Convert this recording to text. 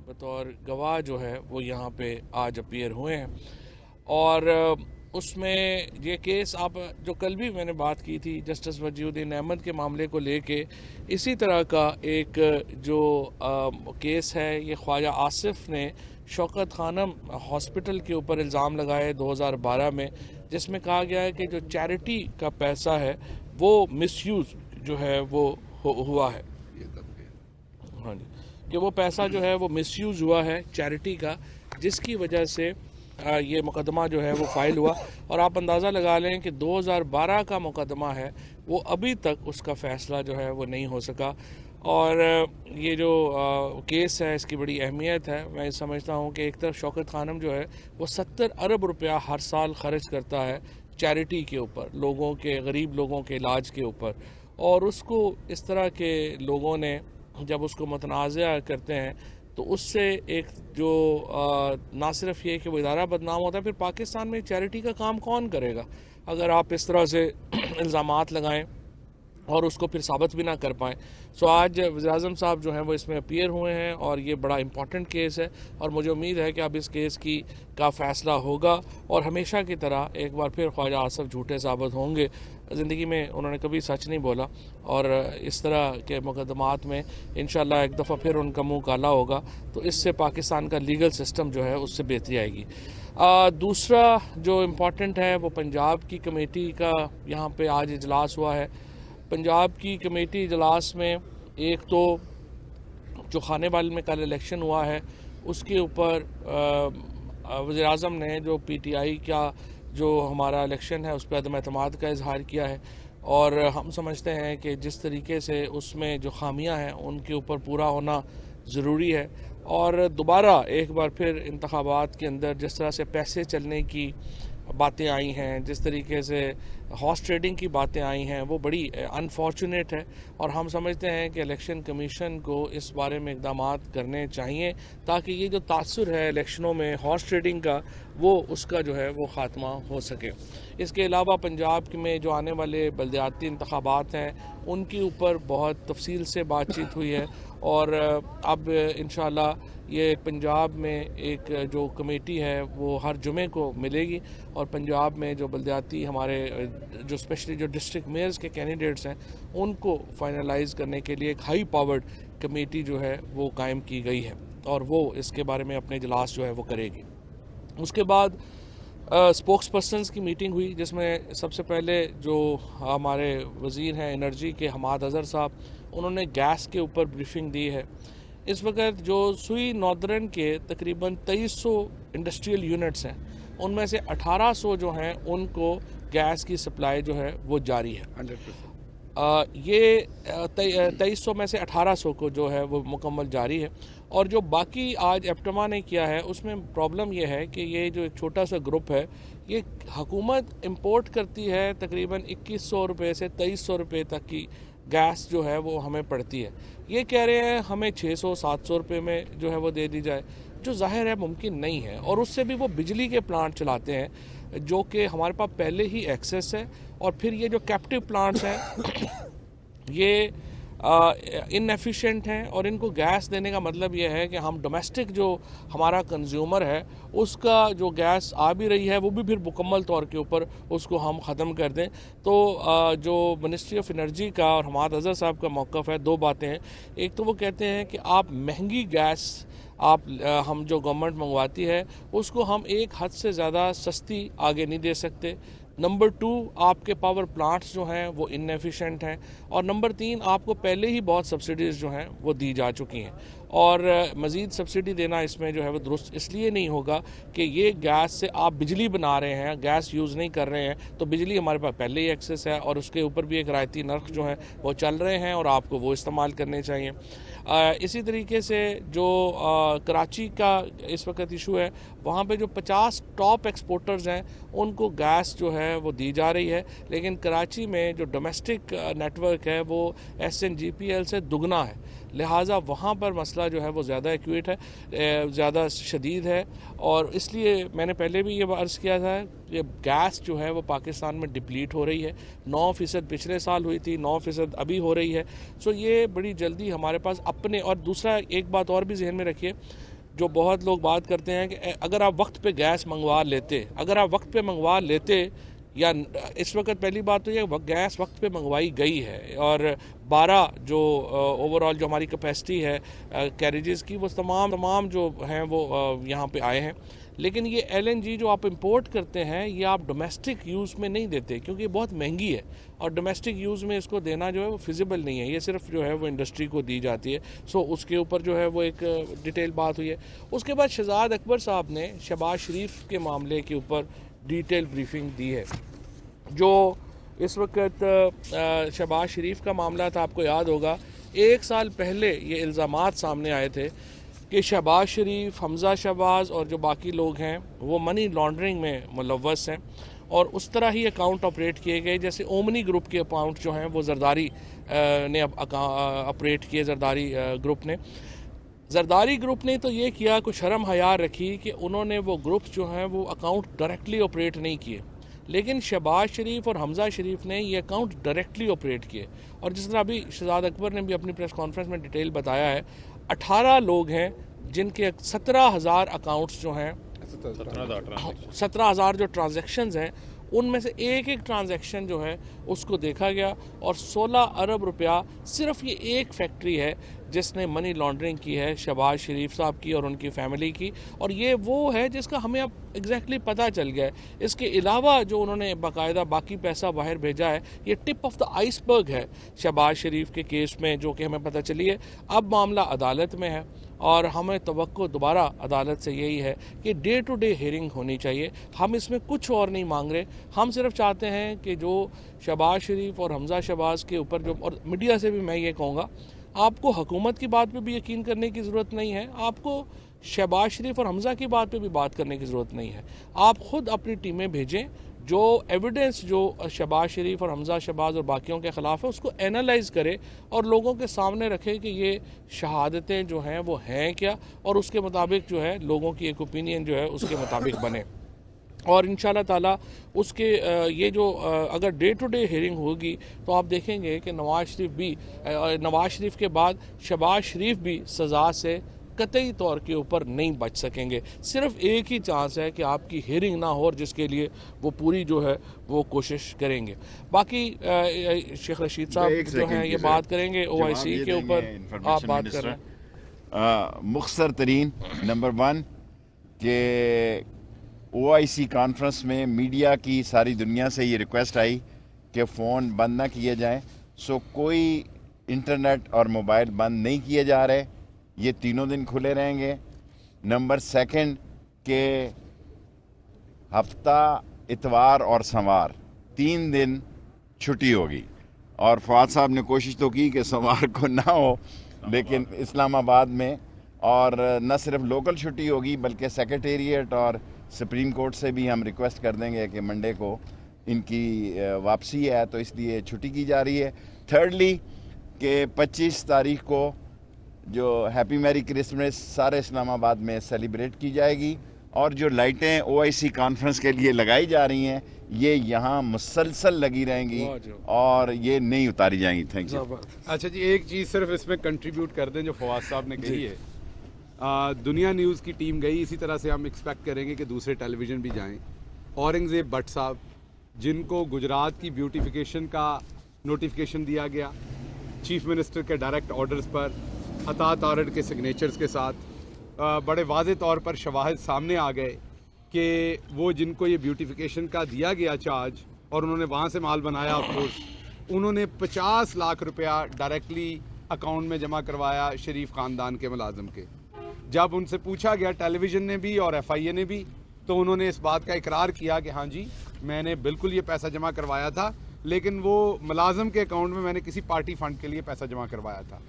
बतौर गवाह जो है वो यहाँ पे आज अपीयर हुए हैं। और उसमें ये केस आप जो कल भी मैंने बात की थी जस्टिस वजीउद्दीन अहमद के मामले को लेके, इसी तरह का एक जो केस है, ये ख्वाजा आसिफ ने शौकत खानम हॉस्पिटल के ऊपर इल्ज़ाम लगाए 2012 में, जिसमें कहा गया है कि जो चैरिटी का पैसा है वो मिसयूज़ जो है वो हुआ है। हाँ जी, कि वो पैसा जो है वो मिसयूज़ हुआ है चैरिटी का, जिसकी वजह से ये मुकदमा जो है वो फाइल हुआ। और आप अंदाज़ा लगा लें कि 2012 का मुकदमा है, वो अभी तक उसका फ़ैसला जो है वो नहीं हो सका। और ये जो केस है इसकी बड़ी अहमियत है। मैं समझता हूँ कि एक तरफ शौकत खानम जो है वो 70 अरब रुपया हर साल खर्च करता है चैरिटी के ऊपर, लोगों के, गरीब लोगों के इलाज के ऊपर, और उसको इस तरह के लोगों ने जब उसको मुतनाज़ा करते हैं तो उससे एक जो ना सिर्फ ये कि वो इदारा बदनाम होता है, फिर पाकिस्तान में चैरिटी का काम कौन करेगा अगर आप इस तरह से इल्ज़ामात लगाएं और उसको फिर साबित भी ना कर पाएँ। सो आज वज़ीर-ए-आज़म साहब जो हैं वो इसमें अपीयर हुए हैं और ये बड़ा इंपॉर्टेंट केस है और मुझे उम्मीद है कि अब इस केस का फ़ैसला होगा और हमेशा की तरह एक बार फिर ख्वाजा आसिफ झूठे साबित होंगे। ज़िंदगी में उन्होंने कभी सच नहीं बोला और इस तरह के मुकदमात में इंशाअल्लाह एक दफ़ा फिर उनका मुंह काला होगा, तो इससे पाकिस्तान का लीगल सिस्टम जो है उससे बेहतरी आएगी। दूसरा जो इम्पॉर्टेंट है वो पंजाब की कमेटी का यहाँ पे आज इजलास हुआ है। पंजाब की कमेटी इजलास में एक तो जो खानेवाल में कल इलेक्शन हुआ है उसके ऊपर वज़ीर-ए-आज़म ने जो पीटीआई का जो हमारा इलेक्शन है उस पर अदम एतमाद का इजहार किया है और हम समझते हैं कि जिस तरीके से उसमें जो खामियां हैं उनके ऊपर पूरा होना ज़रूरी है। और दोबारा एक बार फिर इंतखाबात के अंदर जिस तरह से पैसे चलने की बातें आई हैं, जिस तरीके से हॉर्स ट्रेडिंग की बातें आई हैं, वो बड़ी अनफॉर्चुनेट है और हम समझते हैं कि इलेक्शन कमीशन को इस बारे में इक़दाम करने चाहिए ताकि ये जो तासुर है इलेक्शनों में हॉर्स ट्रेडिंग का, वो उसका जो है वो ख़ात्मा हो सके। इसके अलावा पंजाब में जो आने वाले बल्दियाती इंतखाबात हैं उनके ऊपर बहुत तफसील से बातचीत हुई है और अब इंशाअल्लाह ये पंजाब में एक जो कमेटी है वो हर जुमे को मिलेगी और पंजाब में जो बल्दियाती हमारे जो स्पेशली जो डिस्ट्रिक्ट मेयर्स के कैंडिडेट्स हैं उनको फाइनलाइज करने के लिए एक हाई पावर्ड कमेटी जो है वो कायम की गई है और वो इसके बारे में अपने इजलास जो है वो करेगी। उसके बाद स्पोक्स पर्सनस की मीटिंग हुई जिसमें सबसे पहले जो हमारे वज़ीर हैं एनर्जी के हमाद अज़हर साहब, उन्होंने गैस के ऊपर ब्रीफिंग दी है। इस वक्त जो सुई नॉर्दर्न के तकरीबन 2300 इंडस्ट्रियल यूनिट्स हैं उनमें से 1800 जो हैं उनको गैस की सप्लाई जो है वो जारी है। 100%। ये 2300 में से 1800 को जो है वो मुकम्मल जारी है और जो बाकी आज एप्टमा ने किया है उसमें प्रॉब्लम ये है कि ये जो एक छोटा सा ग्रुप है ये हुकूमत इंपोर्ट करती है तकरीबन 2100 रुपये से 2300 रुपये तक की गैस जो है वो हमें पड़ती है। ये कह रहे हैं हमें 600-700 रुपये में जो है वो दे दी जाए, जो जाहिर है मुमकिन नहीं है और उससे भी वो बिजली के प्लांट चलाते हैं जो कि हमारे पास पहले ही एक्सेस है और फिर ये जो कैप्टिव प्लांट्स हैं ये इनएफिशिएंट हैं और इनको गैस देने का मतलब ये है कि हम डोमेस्टिक जो हमारा कंज्यूमर है उसका जो गैस आ भी रही है वो भी फिर मुकम्मल तौर के ऊपर उसको हम ख़त्म कर दें। तो जो मिनिस्ट्री ऑफ एनर्जी का और हमाद अज़हर साहब का मौक़िफ़ है, दो बातें हैं। एक तो वो कहते हैं कि आप महंगी गैस हम जो गवर्नमेंट मंगवाती है उसको हम एक हद से ज़्यादा सस्ती आगे नहीं दे सकते। नंबर 2, आपके पावर प्लांट्स जो हैं वो इनएफिशिएंट हैं और नंबर 3, आपको पहले ही बहुत सब्सिडीज़ जो हैं वो दी जा चुकी हैं और मज़ीद सब्सिडी देना इसमें जो है वो दुरुस्त इसलिए नहीं होगा कि ये गैस से आप बिजली बना रहे हैं, गैस यूज़ नहीं कर रहे हैं, तो बिजली हमारे पास पहले ही एक्सेस है और उसके ऊपर भी एक रायती नर्ख जो है वो चल रहे हैं और आपको वो इस्तेमाल करने चाहिए। इसी तरीके से जो कराची का इस वक्त इशू है, वहाँ पे जो 50 टॉप एक्सपोर्टर्स हैं उनको गैस जो है वो दी जा रही है, लेकिन कराची में जो डोमेस्टिक नेटवर्क है वो SNGPL से दुगना है, लिहाजा वहाँ पर मसला जो है वो ज़्यादा एक्यूट है, ज़्यादा शदीद है और इसलिए मैंने पहले भी ये अर्ज़ किया था कि गैस जो है वो पाकिस्तान में डिप्लीट हो रही है। 9% पिछले साल हुई थी, 9% अभी हो रही है। सो ये बड़ी जल्दी हमारे पास अपने, और दूसरा एक बात और भी जहन में रखिए जो बहुत लोग बात करते हैं कि अगर आप वक्त पे गैस मंगवा लेते, अगर आप वक्त पे मंगवा लेते, या इस वक्त पहली बात तो ये गैस वक्त पे मंगवाई गई है और 12 जो ओवरऑल जो हमारी कैपेसिटी है कैरेजेस की, वो तमाम जो हैं वो यहाँ पे आए हैं। लेकिन ये LNG जो आप इंपोर्ट करते हैं ये आप डोमेस्टिक यूज़ में नहीं देते, क्योंकि ये बहुत महंगी है और डोमेस्टिक यूज़ में इसको देना जो है वो फिजिबल नहीं है। ये सिर्फ जो है वो इंडस्ट्री को दी जाती है। सो उसके ऊपर जो है वो एक डिटेल बात हुई है। उसके बाद शहजाद अकबर साहब ने शहबाज शरीफ के मामले के ऊपर डिटेल ब्रीफिंग दी है। जो इस वक्त शहबाज शरीफ का मामला था, आपको याद होगा 1 साल पहले ये इल्ज़ामात सामने आए थे कि शहबाज शरीफ, हमज़ा शहबाज और जो बाकी लोग हैं वो मनी लॉन्ड्रिंग में मुलव्वस हैं और उस तरह ही अकाउंट ऑपरेट किए गए जैसे ओमनी ग्रुप के अकाउंट जो हैं वो जरदारी ने ऑपरेट किए। जरदारी ग्रुप ने तो ये किया, कुछ शर्म हया रखी कि उन्होंने वो ग्रुप जो हैं वो अकाउंट डायरेक्टली ऑपरेट नहीं किए, लेकिन शहबाज शरीफ और हमज़ा शरीफ ने ये अकाउंट डायरेक्टली ऑपरेट किए। और जिस तरह अभी शहजाद अकबर ने भी अपनी प्रेस कॉन्फ्रेंस में डिटेल बताया है, 18 लोग हैं जिनके 17,000 अकाउंट्स जो हैं, 17,000 जो ट्रांजैक्शंस हैं उनमें से एक एक ट्रांजैक्शन जो है उसको देखा गया और 16 अरब रुपया सिर्फ ये एक फैक्ट्री है जिसने मनी लॉन्ड्रिंग की है शहबाज शरीफ साहब की और उनकी फैमिली की। और ये वो है जिसका हमें अब एग्जैक्टली पता चल गया है। इसके अलावा जो उन्होंने बाकायदा बाकी पैसा बाहर भेजा है, ये टिप ऑफ द आइसबर्ग है शहबाज शरीफ के केस में, जो कि हमें पता चली है। अब मामला अदालत में है और हमें तवक्को दोबारा अदालत से यही है कि डे टू डे हियरिंग होनी चाहिए। हम इसमें कुछ और नहीं मांग रहे, हम सिर्फ चाहते हैं कि जो शहबाज शरीफ और हमज़ा शहबाज के ऊपर जो, और मीडिया से भी मैं ये कहूँगा, आपको हुकूमत की बात पे भी यकीन करने की ज़रूरत नहीं है, आपको शहबाज शरीफ और हमज़ा की बात पे भी बात करने की ज़रूरत नहीं है। आप ख़ुद अपनी टीमें भेजें, जो एविडेंस जो शहबाज शरीफ और हमज़ा शहबाज और बाकियों के ख़िलाफ़ है उसको एनालाइज़ करे और लोगों के सामने रखे कि ये शहादतें जो हैं वो हैं क्या, और उसके मुताबिक जो है लोगों की एक ओपिनियन जो है उसके मुताबिक बने। और इंशाल्लाह ताला उसके ये जो अगर डे टू डे हियरिंग होगी तो आप देखेंगे कि नवाज शरीफ के बाद शहबाज शरीफ भी सज़ा से कतई तौर के ऊपर नहीं बच सकेंगे। सिर्फ एक ही चांस है कि आपकी हियरिंग ना हो, और जिसके लिए वो पूरी जो है वो कोशिश करेंगे। बाकी शेख रशीद साहब जो हैं ये बात करेंगे OIC के ऊपर, आप बात कर रहे हैं। मुख्तसर तरीन नंबर 1 के OIC कॉन्फ्रेंस में मीडिया की सारी दुनिया से ये रिक्वेस्ट आई कि फ़ोन बंद ना किए जाएं। सो कोई इंटरनेट और मोबाइल बंद नहीं किए जा रहे, ये तीनों दिन खुले रहेंगे। नंबर 2 के हफ्ता इतवार और सोमवार 3 दिन छुट्टी होगी, और फवाद साहब ने कोशिश तो की कि सोमवार को ना हो, लेकिन इस्लामाबाद में, और न सिर्फ लोकल छुट्टी होगी बल्कि सेक्रेटेरिएट और सुप्रीम कोर्ट से भी हम रिक्वेस्ट कर देंगे कि मंडे को इनकी वापसी है तो इसलिए छुट्टी की जा रही है। thirdly कि 25 तारीख को जो हैप्पी मैरी क्रिसमस सारे इस्लामाबाद में सेलिब्रेट की जाएगी, और जो लाइटें OIC कॉन्फ्रेंस के लिए लगाई जा रही हैं ये यहाँ मुसलसल लगी रहेंगी और ये नहीं उतारी जाएंगी। Thank you. अच्छा जी, एक चीज़ सिर्फ इसमें कंट्रीब्यूट कर दें जो फवाद साहब ने कही है। दुनिया न्यूज़ की टीम गई, इसी तरह से हम एक्सपेक्ट करेंगे कि दूसरे टेलीविज़न भी जाएं। औरंगज़ेब भट्ट साहब, जिनको गुजरात की ब्यूटिफिकेशन का नोटिफिकेशन दिया गया चीफ मिनिस्टर के डायरेक्ट ऑर्डर्स पर, अतात ऑर्डर के सिग्नेचर्स के साथ, बड़े वाज़े तौर पर शवाहिद सामने आ गए कि वो जिनको ये ब्यूटिफिकेशन का दिया गया चार्ज और उन्होंने वहाँ से माल बनाया, ऑफकोर्स उन्होंने 50 लाख रुपया डायरेक्टली अकाउंट में जमा करवाया शरीफ ख़ानदान के मुलाजिम के। जब उनसे पूछा गया टेलीविज़न ने भी और FIA ने भी, तो उन्होंने इस बात का इकरार किया कि हाँ जी मैंने बिल्कुल ये पैसा जमा करवाया था, लेकिन वो मुलाजिम के अकाउंट में मैंने किसी पार्टी फंड के लिए पैसा जमा करवाया था।